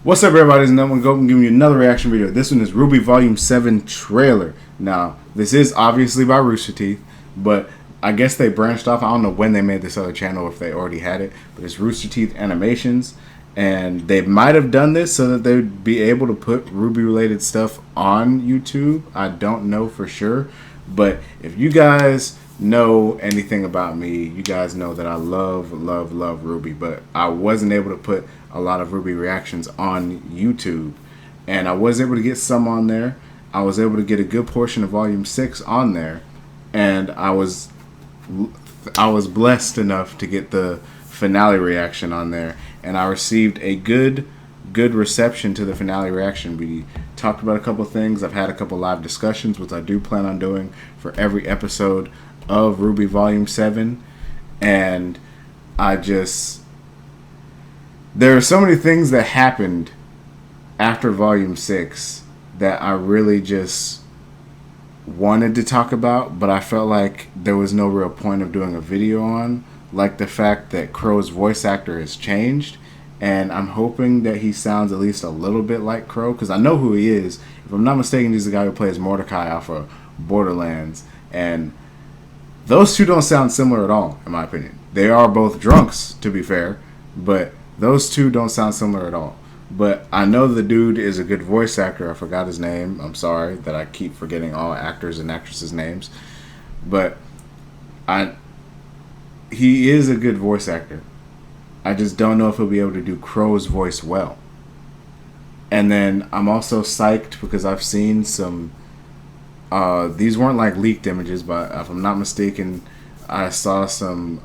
What's up, everybody? It's Nolan Go. I'm giving you another reaction video. This one is Rwby Volume 7 trailer. Now, this is obviously by Rooster Teeth, but I guess they branched off. I don't know when they made this other channel, if they already had it, but it's Rooster Teeth Animations, and they might have done this so that they'd be able to put Rwby-related stuff on YouTube. I don't know for sure, but if you guys know anything about me, you guys know that I love Rwby, but I wasn't able to put a lot of Rwby reactions on YouTube, and I was able to get some on there. I was able to get a good portion of Volume 6 on there, and I was blessed enough to get the finale reaction on there, and I received a good reception to the finale reaction. We talked about a couple things. I've had a couple live discussions, which I do plan on doing for every episode of Rwby Volume 7, and there are so many things that happened after Volume 6 that I really just wanted to talk about, but I felt like there was no real point of doing a video on, like the fact that Crow's voice actor has changed, and I'm hoping that he sounds at least a little bit like Crow, because I know who he is. If I'm not mistaken, he's the guy who plays Mordecai off of Borderlands, and those two don't sound similar at all, in my opinion. They are both drunks, to be fair, but those two don't sound similar at all. But I know the dude is a good voice actor. I forgot his name. I'm sorry that I keep forgetting all actors and actresses' names. But he is a good voice actor. I just don't know if he'll be able to do Crow's voice well. And then I'm also psyched because I've seen some... these weren't like leaked images, but if I'm not mistaken, I saw some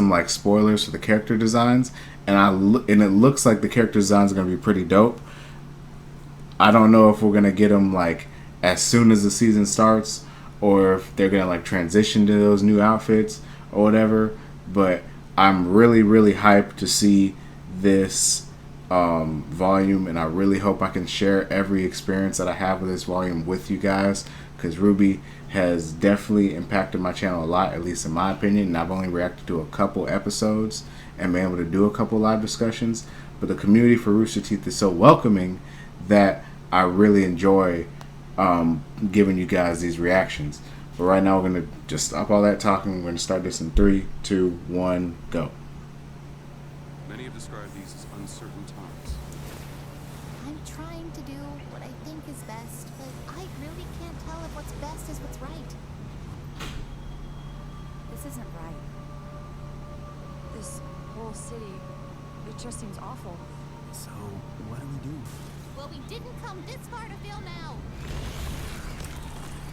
like spoilers for the character designs, and it looks like the character designs are gonna be pretty dope. I don't know if we're gonna get them like as soon as the season starts, or if they're gonna like transition to those new outfits or whatever. But I'm really hyped to see this volume, and I really hope I can share every experience that I have with this volume with you guys, because Rwby has definitely impacted my channel a lot, at least in my opinion, and I've only reacted to a couple episodes and been able to do a couple live discussions, but the community for Rooster Teeth is so welcoming that I really enjoy giving you guys these reactions. But right now we're going to just stop all that talking. We're going to start this in 3, 2, 1, go. Many have described these as uncertain times. I'm trying to do what I think is best, but I really can't tell if what's best is what's right. This isn't right. This whole city, it just seems awful. So, what do we do? Well, we didn't come this far to fail now.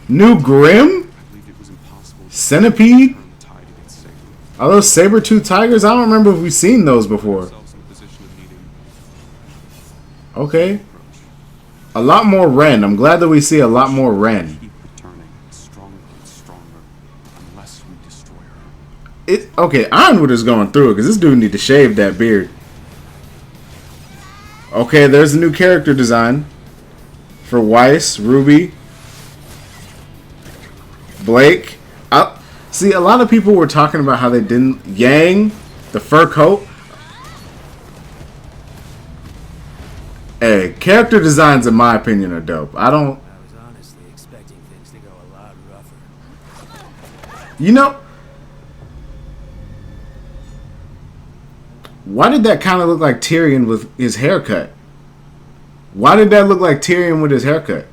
New Grim? I believed it was impossible to Centipede? turn the tide against Satan. Are those saber-tooth tigers? I don't remember if we've seen those before. Ourselves in a position of needing Okay. approach. A lot more Ren. I'm glad that we see a lot more Ren. Keep returning stronger and stronger unless we destroy her. Okay, Ironwood is going through it because this dude need to shave that beard. Okay, there's a new character design for Weiss, Rwby, Blake. See, a lot of people were talking about how they didn't... Yang, the fur coat. Hey, character designs, in my opinion, are dope. I was honestly expecting things to go a lot rougher. You know... Why did that kind of look like Tyrion with his haircut? Why did that look like Tyrion with his haircut?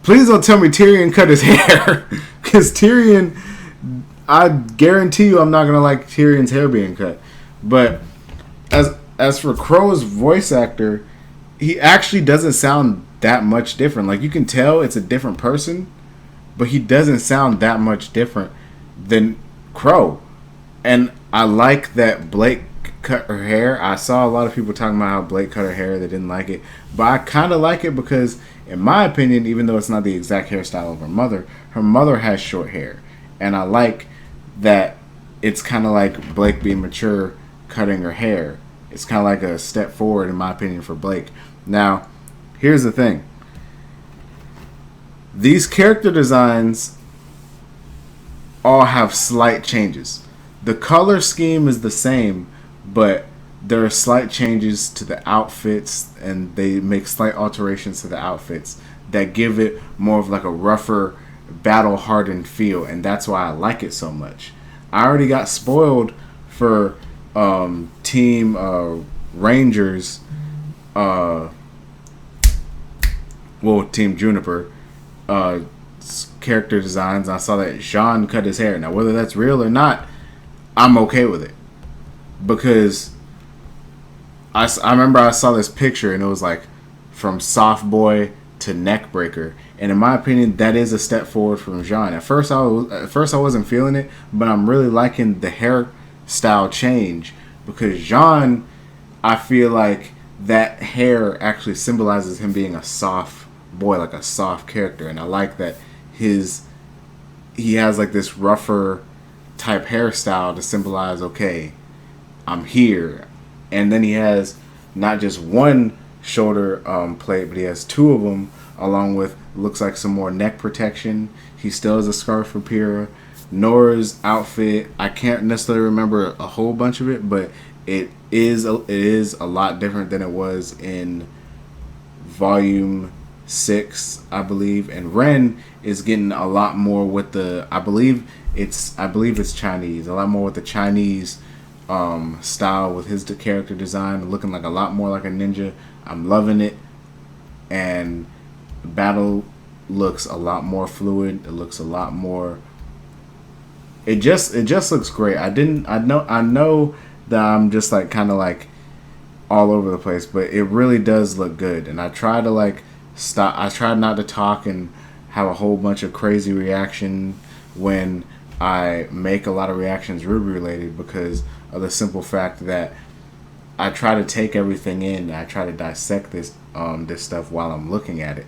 Please don't tell me Tyrion cut his hair. Because Tyrion, I guarantee you I'm not going to like Tyrion's hair being cut. But as for Crow's voice actor, he actually doesn't sound that much different. Like, you can tell it's a different person, but he doesn't sound that much different than Crow. And I like that Blake cut her hair. I saw a lot of people talking about how Blake cut her hair. They didn't like it. But I kind of like it because, in my opinion, even though it's not the exact hairstyle of her mother has short hair. And I like that it's kind of like Blake being mature cutting her hair. It's kind of like a step forward, in my opinion, for Blake. Now, here's the thing. These character designs all have slight changes. The color scheme is the same, but there are slight changes to the outfits, and they make slight alterations to the outfits that give it more of like a rougher, battle-hardened feel, and that's why I like it so much. I already got spoiled for Team Rangers, Team Juniper character designs. I saw that Jean cut his hair. Now, whether that's real or not, I'm okay with it, because I remember I saw this picture and it was like from soft boy to neck breaker, and in my opinion, that is a step forward from Jean. At first I wasn't feeling it, but I'm really liking the hairstyle change, because Jean, I feel like that hair actually symbolizes him being a soft boy, like a soft character, and I like that he has like this rougher type hairstyle to symbolize, okay, I'm here. And then he has not just one shoulder plate, but he has two of them, along with looks like some more neck protection. He still has a scarf for Pyrrha. Nora's outfit, I can't necessarily remember a whole bunch of it, but it is a lot different than it was in volume 6, I believe. And Ren is getting a lot more with the, I believe it's Chinese, a lot more with the Chinese style with his character design, looking like a lot more like a ninja. I'm loving it, and battle looks a lot more fluid. It looks a lot more. It just looks great. I know that I'm just like kind of like all over the place, but it really does look good. And I try to like stop. I try not to talk and have a whole bunch of crazy reaction when I make a lot of reactions Rooby related, because of the simple fact that I try to take everything in. And I try to dissect this stuff while I'm looking at it,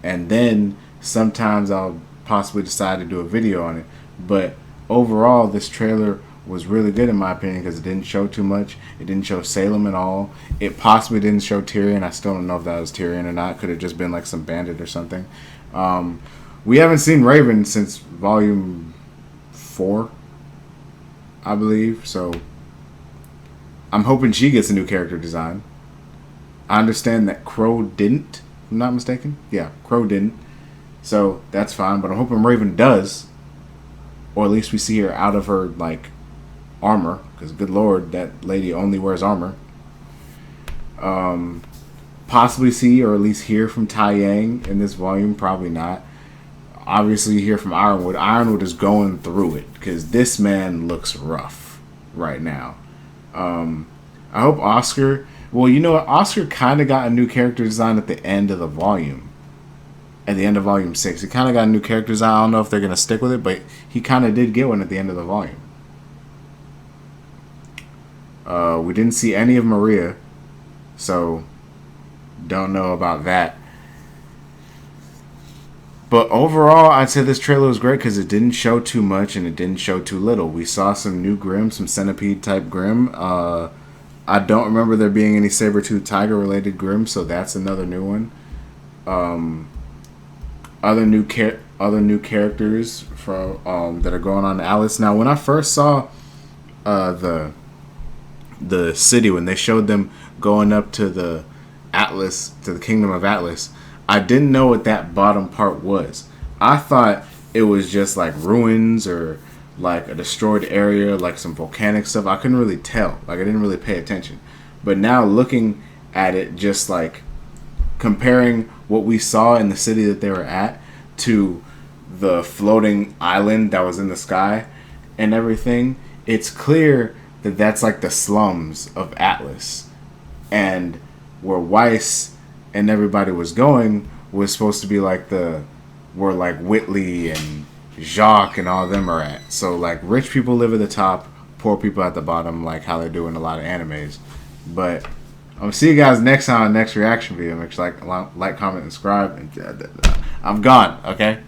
and then sometimes I'll possibly decide to do a video on it. But overall, this trailer was really good in my opinion, because it didn't show too much. It didn't show Salem at all. It possibly didn't show Tyrion. I still don't know if that was Tyrion or not. Could have just been like some bandit or something. We haven't seen Raven since volume 4, I believe. So I'm hoping she gets a new character design. I understand that Crow didn't, if I'm not mistaken. Yeah, Crow didn't. So that's fine. But I'm hoping Raven does. Or at least we see her out of her like armor, because good lord, that lady only wears armor. Possibly see or at least hear from Tai Yang in this volume. Probably not. Obviously hear from Ironwood. Ironwood is going through it, because this man looks rough right now. I hope Oscar, well, you know what, Oscar kind of got a new character design at the end of the volume. At the end of volume 6, he kind of got a new character design. I don't know if they're going to stick with it, but he kind of did get one at the end of the volume. We didn't see any of Maria, so don't know about that. But overall, I'd say this trailer was great because it didn't show too much and it didn't show too little. We saw some new Grimm, some Centipede type Grimm. I don't remember there being any Saber-Tooth Tiger related Grimm, so that's another new one. Other new characters from that are going on to Alice. Now, when I first saw the city, when they showed them going up to the Atlas, to the Kingdom of Atlas, I didn't know what that bottom part was. I thought it was just like ruins or like a destroyed area, like some volcanic stuff. I couldn't really tell. Like, I didn't really pay attention. But now looking at it, just like comparing what we saw in the city that they were at to the floating island that was in the sky and everything, it's clear that that's like the slums of Atlas. And where Weiss and everybody was going was supposed to be like where like Whitley and Jacques and all of them are at. So like rich people live at the top, poor people at the bottom, like how they do in a lot of animes. But I'll see you guys next time on the next reaction video. Make sure like, comment, and subscribe. And I'm gone, okay?